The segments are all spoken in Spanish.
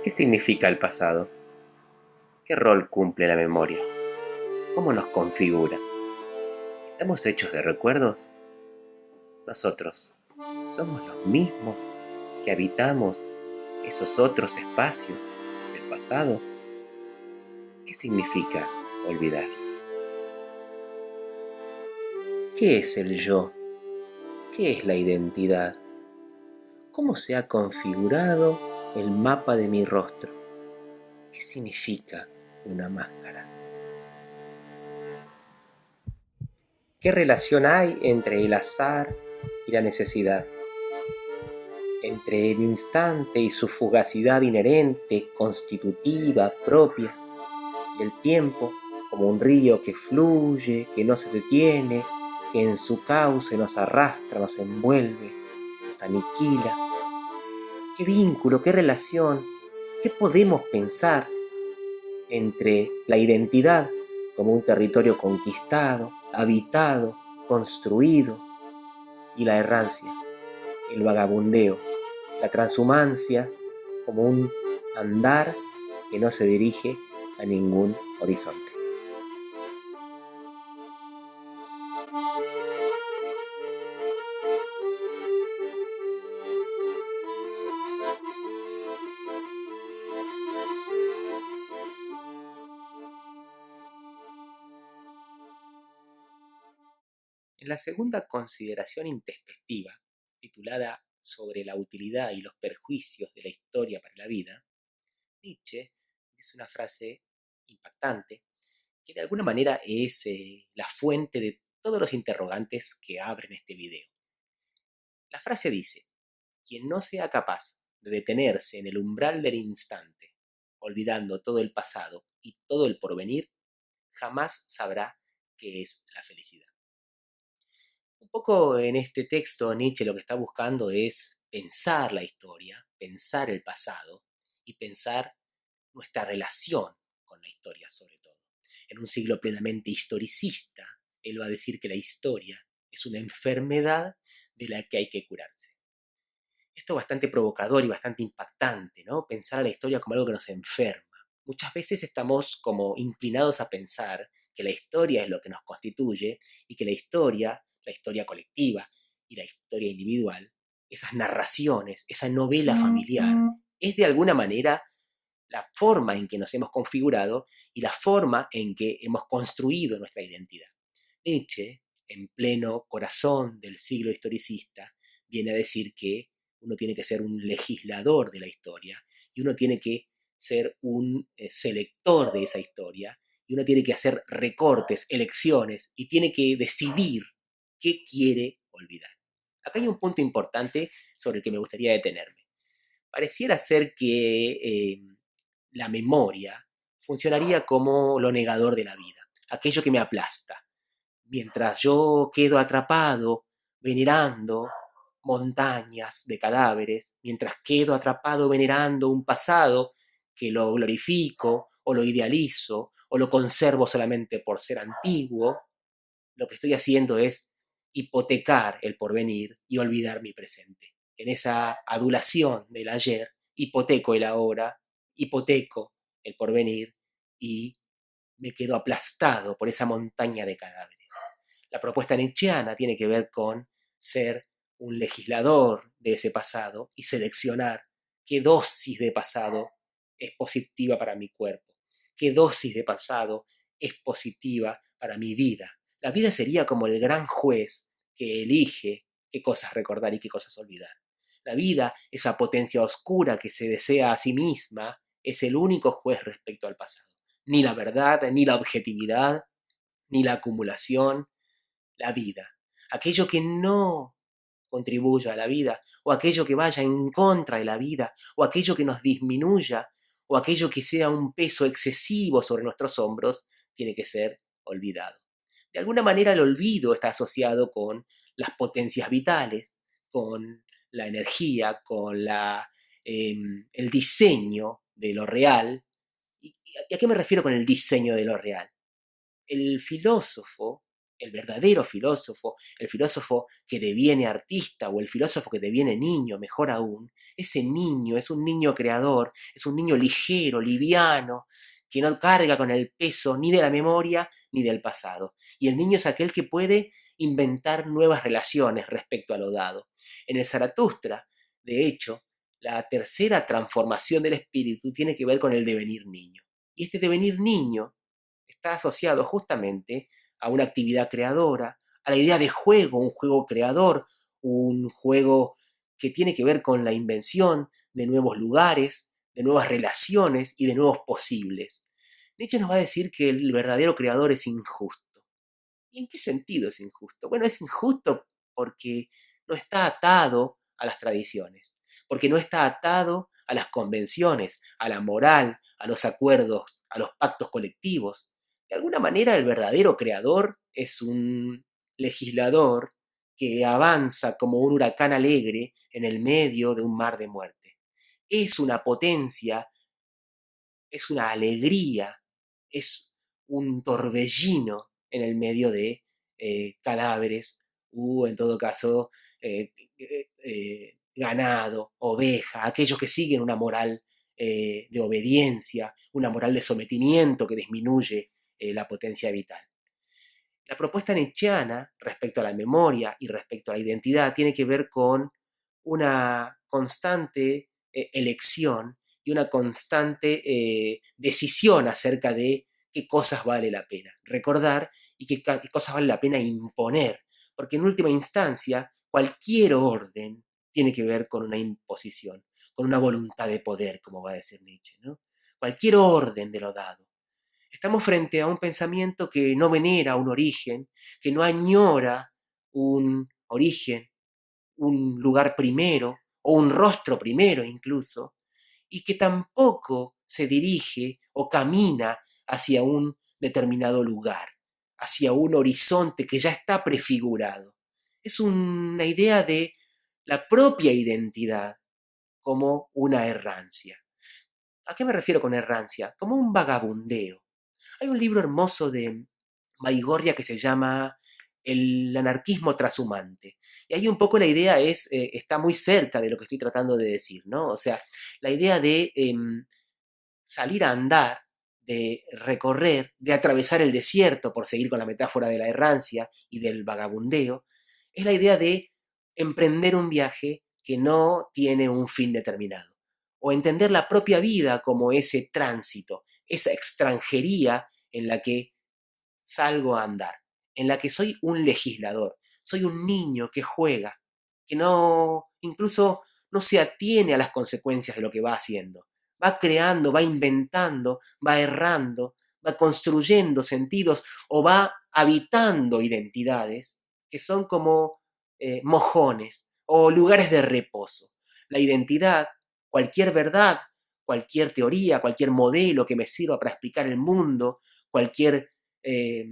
¿Qué significa el pasado? ¿Qué rol cumple la memoria? ¿Cómo nos configura? ¿Estamos hechos de recuerdos? Nosotros somos los mismos que habitamos esos otros espacios del pasado. ¿Qué significa olvidar? ¿Qué es el yo? ¿Qué es la identidad? ¿Cómo se ha configurado el mapa de mi rostro? ¿Qué significa una máscara? ¿Qué relación hay entre el azar y la necesidad? Entre el instante y su fugacidad inherente, constitutiva, propia, y el tiempo como un río que fluye, que no se detiene, que en su cauce nos arrastra, nos envuelve, nos aniquila. ¿Qué vínculo, qué relación, qué podemos pensar entre la identidad como un territorio conquistado, habitado, construido, y la errancia, el vagabundeo, la transhumancia como un andar que no se dirige a ningún horizonte? En la segunda consideración introspectiva, titulada Sobre la utilidad y los perjuicios de la historia para la vida, Nietzsche dice una frase impactante que de alguna manera es la fuente de todos los interrogantes que abren este video. La frase dice: quien no sea capaz de detenerse en el umbral del instante, olvidando todo el pasado y todo el porvenir, jamás sabrá qué es la felicidad. Un poco en este texto Nietzsche lo que está buscando es pensar la historia, pensar el pasado y pensar nuestra relación con la historia sobre todo. En un siglo plenamente historicista, él va a decir que la historia es una enfermedad de la que hay que curarse. Esto es bastante provocador y bastante impactante, ¿no? Pensar a la historia como algo que nos enferma. Muchas veces estamos como inclinados a pensar que la historia es lo que nos constituye y que la historia colectiva y la historia individual, esas narraciones, esa novela familiar, es de alguna manera la forma en que nos hemos configurado y la forma en que hemos construido nuestra identidad. Nietzsche, en pleno corazón del siglo historicista, viene a decir que uno tiene que ser un legislador de la historia y uno tiene que ser un selector de esa historia y uno tiene que hacer recortes, elecciones y tiene que decidir qué quiere olvidar. Acá hay un punto importante sobre el que me gustaría detenerme. Pareciera ser que la memoria funcionaría como lo negador de la vida, aquello que me aplasta. Mientras yo quedo atrapado venerando montañas de cadáveres, mientras quedo atrapado venerando un pasado que lo glorifico o lo idealizo o lo conservo solamente por ser antiguo, lo que estoy haciendo es hipotecar el porvenir y olvidar mi presente. En esa adulación del ayer, hipoteco el ahora, hipoteco el porvenir y me quedo aplastado por esa montaña de cadáveres. La propuesta nietzscheana tiene que ver con ser un legislador de ese pasado y seleccionar qué dosis de pasado es positiva para mi cuerpo, qué dosis de pasado es positiva para mi vida. La vida sería como el gran juez que elige qué cosas recordar y qué cosas olvidar. La vida, esa potencia oscura que se desea a sí misma, es el único juez respecto al pasado. Ni la verdad, ni la objetividad, ni la acumulación, la vida. Aquello que no contribuya a la vida, o aquello que vaya en contra de la vida, o aquello que nos disminuya, o aquello que sea un peso excesivo sobre nuestros hombros, tiene que ser olvidado. De alguna manera el olvido está asociado con las potencias vitales, con la energía, con el diseño de lo real. ¿Y a qué me refiero con el diseño de lo real? El filósofo, el verdadero filósofo, el filósofo que deviene artista o el filósofo que deviene niño, mejor aún, ese niño es un niño creador, es un niño ligero, liviano, que no carga con el peso ni de la memoria ni del pasado. Y el niño es aquel que puede inventar nuevas relaciones respecto a lo dado. En el Zaratustra, de hecho, la tercera transformación del espíritu tiene que ver con el devenir niño. Y este devenir niño está asociado justamente a una actividad creadora, a la idea de juego, un juego creador, un juego que tiene que ver con la invención de nuevos lugares, de nuevas relaciones y de nuevos posibles. Nietzsche nos va a decir que el verdadero creador es injusto. ¿Y en qué sentido es injusto? Bueno, es injusto porque no está atado a las tradiciones, porque no está atado a las convenciones, a la moral, a los acuerdos, a los pactos colectivos. De alguna manera el verdadero creador es un legislador que avanza como un huracán alegre en el medio de un mar de muerte. Es una potencia, es una alegría, es un torbellino en el medio de cadáveres u, en todo caso, ganado, oveja, aquellos que siguen una moral de obediencia, una moral de sometimiento que disminuye la potencia vital. La propuesta nietzscheana respecto a la memoria y respecto a la identidad tiene que ver con una constante elección y una constante decisión acerca de qué cosas vale la pena recordar y qué cosas vale la pena imponer, porque en última instancia cualquier orden tiene que ver con una imposición, con una voluntad de poder, como va a decir Nietzsche, ¿no? Cualquier orden de lo dado. Estamos frente a un pensamiento que no venera un origen, que no añora un origen, un lugar primero o un rostro primero incluso, y que tampoco se dirige o camina hacia un determinado lugar, hacia un horizonte que ya está prefigurado. Es una idea de la propia identidad como una errancia. ¿A qué me refiero con errancia? Como un vagabundeo. Hay un libro hermoso de Baigorria que se llama El anarquismo trashumante. Y ahí un poco la idea está muy cerca de lo que estoy tratando de decir, ¿no? O sea, la idea de salir a andar, de recorrer, de atravesar el desierto, por seguir con la metáfora de la errancia y del vagabundeo, es la idea de emprender un viaje que no tiene un fin determinado. O entender la propia vida como ese tránsito, esa extranjería en la que salgo a andar, en la que soy un legislador, soy un niño que juega, que no, incluso no se atiene a las consecuencias de lo que va haciendo. Va creando, va inventando, va errando, va construyendo sentidos o va habitando identidades que son como mojones o lugares de reposo. La identidad, cualquier verdad, cualquier teoría, cualquier modelo que me sirva para explicar el mundo, cualquier eh,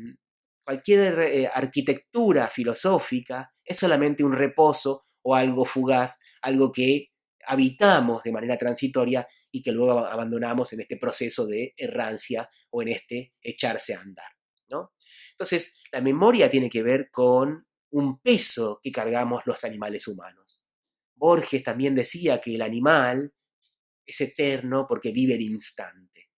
cualquier arquitectura filosófica es solamente un reposo o algo fugaz, algo que habitamos de manera transitoria y que luego abandonamos en este proceso de errancia o en este echarse a andar, ¿no? Entonces, la memoria tiene que ver con un peso que cargamos los animales humanos. Borges también decía que el animal es eterno porque vive el instante.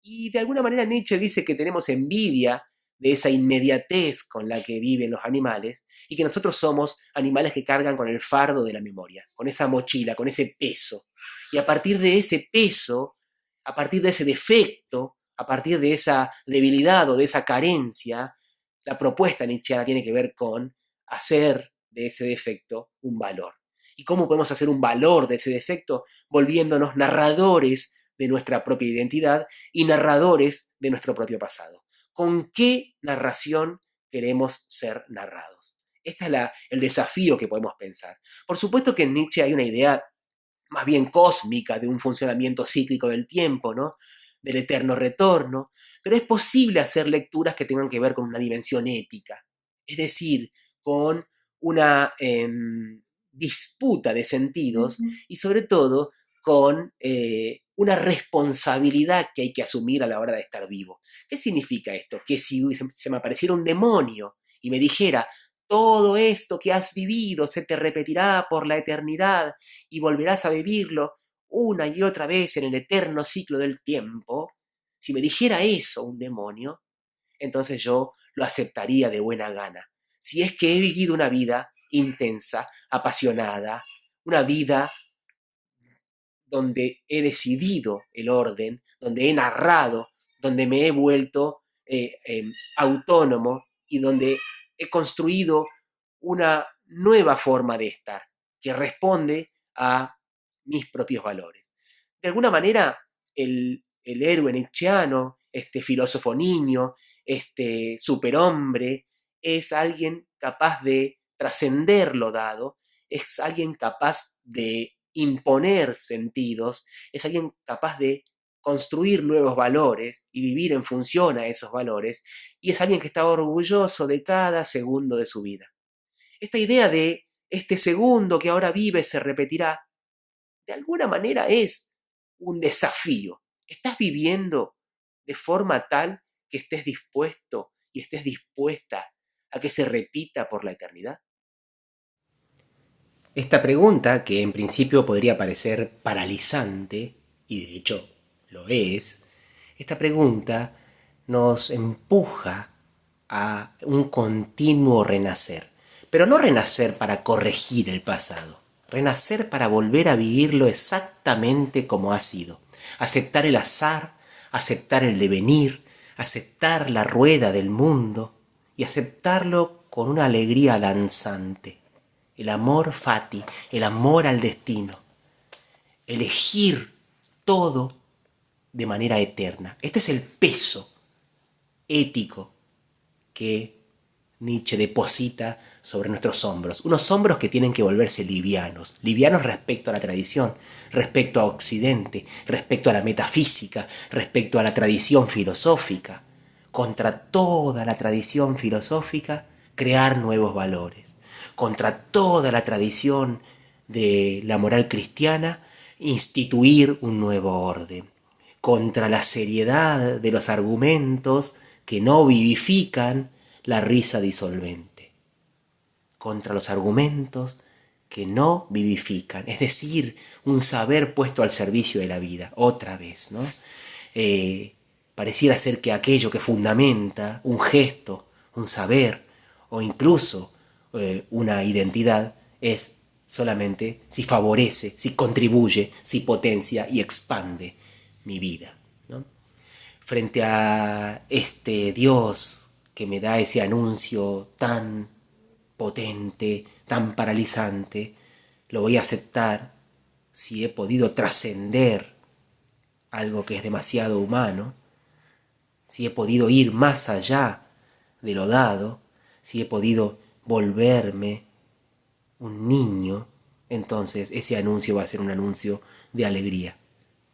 Y de alguna manera Nietzsche dice que tenemos envidia de esa inmediatez con la que viven los animales y que nosotros somos animales que cargan con el fardo de la memoria, con esa mochila, con ese peso. Y a partir de ese peso, a partir de ese defecto, a partir de esa debilidad o de esa carencia, la propuesta nietzscheana tiene que ver con hacer de ese defecto un valor. ¿Y cómo podemos hacer un valor de ese defecto? Volviéndonos narradores de nuestra propia identidad y narradores de nuestro propio pasado. ¿Con qué narración queremos ser narrados? Este es el desafío que podemos pensar. Por supuesto que en Nietzsche hay una idea más bien cósmica de un funcionamiento cíclico del tiempo, ¿no? Del eterno retorno, pero es posible hacer lecturas que tengan que ver con una dimensión ética, es decir, con una disputa de sentidos y sobre todo con una responsabilidad que hay que asumir a la hora de estar vivo. ¿Qué significa esto? Que si se me apareciera un demonio y me dijera, todo esto que has vivido se te repetirá por la eternidad y volverás a vivirlo una y otra vez en el eterno ciclo del tiempo, si me dijera eso un demonio, entonces yo lo aceptaría de buena gana. Si es que he vivido una vida intensa, apasionada, una vida donde he decidido el orden, donde he narrado, donde me he vuelto autónomo y donde he construido una nueva forma de estar que responde a mis propios valores. De alguna manera, el héroe nietzscheano, este filósofo niño, este superhombre, es alguien capaz de trascender lo dado, es alguien capaz de imponer sentidos, es alguien capaz de construir nuevos valores y vivir en función a esos valores, y es alguien que está orgulloso de cada segundo de su vida. Esta idea de este segundo que ahora vive se repetirá, de alguna manera es un desafío. ¿Estás viviendo de forma tal que estés dispuesto y estés dispuesta a que se repita por la eternidad? Esta pregunta, que en principio podría parecer paralizante, y de hecho lo es, esta pregunta nos empuja a un continuo renacer. Pero no renacer para corregir el pasado, renacer para volver a vivirlo exactamente como ha sido. Aceptar el azar, aceptar el devenir, aceptar la rueda del mundo y aceptarlo con una alegría danzante. El amor fati, el amor al destino. Elegir todo de manera eterna. Este es el peso ético que Nietzsche deposita sobre nuestros hombros. Unos hombros que tienen que volverse livianos. Livianos respecto a la tradición, respecto a Occidente, respecto a la metafísica, respecto a la tradición filosófica. Contra toda la tradición filosófica, crear nuevos valores. Contra toda la tradición de la moral cristiana, instituir un nuevo orden. Contra la seriedad de los argumentos que no vivifican la risa disolvente. Contra los argumentos que no vivifican, es decir, un saber puesto al servicio de la vida, otra vez, ¿no? Pareciera ser que aquello que fundamenta un gesto, un saber o incluso una identidad es solamente si favorece, si contribuye, si potencia y expande mi vida, ¿no? Frente a este Dios que me da ese anuncio tan potente, tan paralizante, lo voy a aceptar si he podido trascender algo que es demasiado humano, si he podido ir más allá de lo dado, si he podido volverme un niño, entonces ese anuncio va a ser un anuncio de alegría,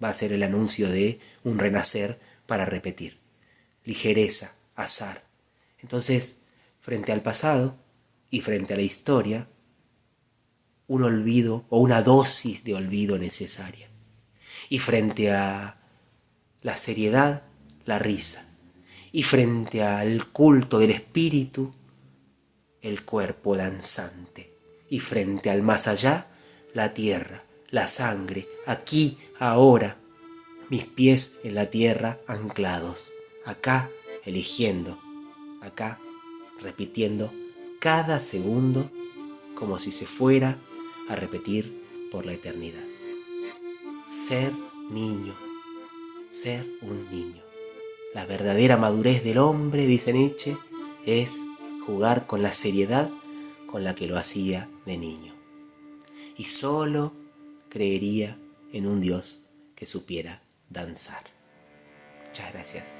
va a ser el anuncio de un renacer para repetir. Ligereza, azar. Entonces, frente al pasado y frente a la historia, un olvido o una dosis de olvido necesaria. Y frente a la seriedad, la risa. Y frente al culto del espíritu, el cuerpo danzante. Y frente al más allá, la tierra, la sangre, aquí, ahora, mis pies en la tierra anclados, acá eligiendo, acá repitiendo cada segundo como si se fuera a repetir por la eternidad. Ser niño, ser un niño. La verdadera madurez del hombre, dice Nietzsche, es jugar con la seriedad con la que lo hacía de niño. Y solo creería en un Dios que supiera danzar. Muchas gracias.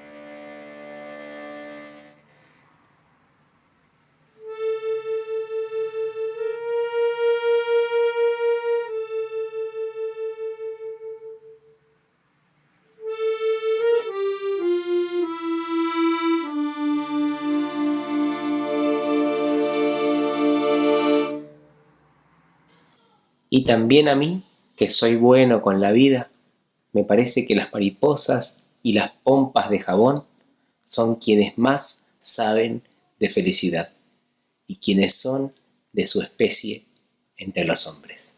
Y también a mí, que soy bueno con la vida, me parece que las mariposas y las pompas de jabón son quienes más saben de felicidad. y quienes son de su especie entre los hombres.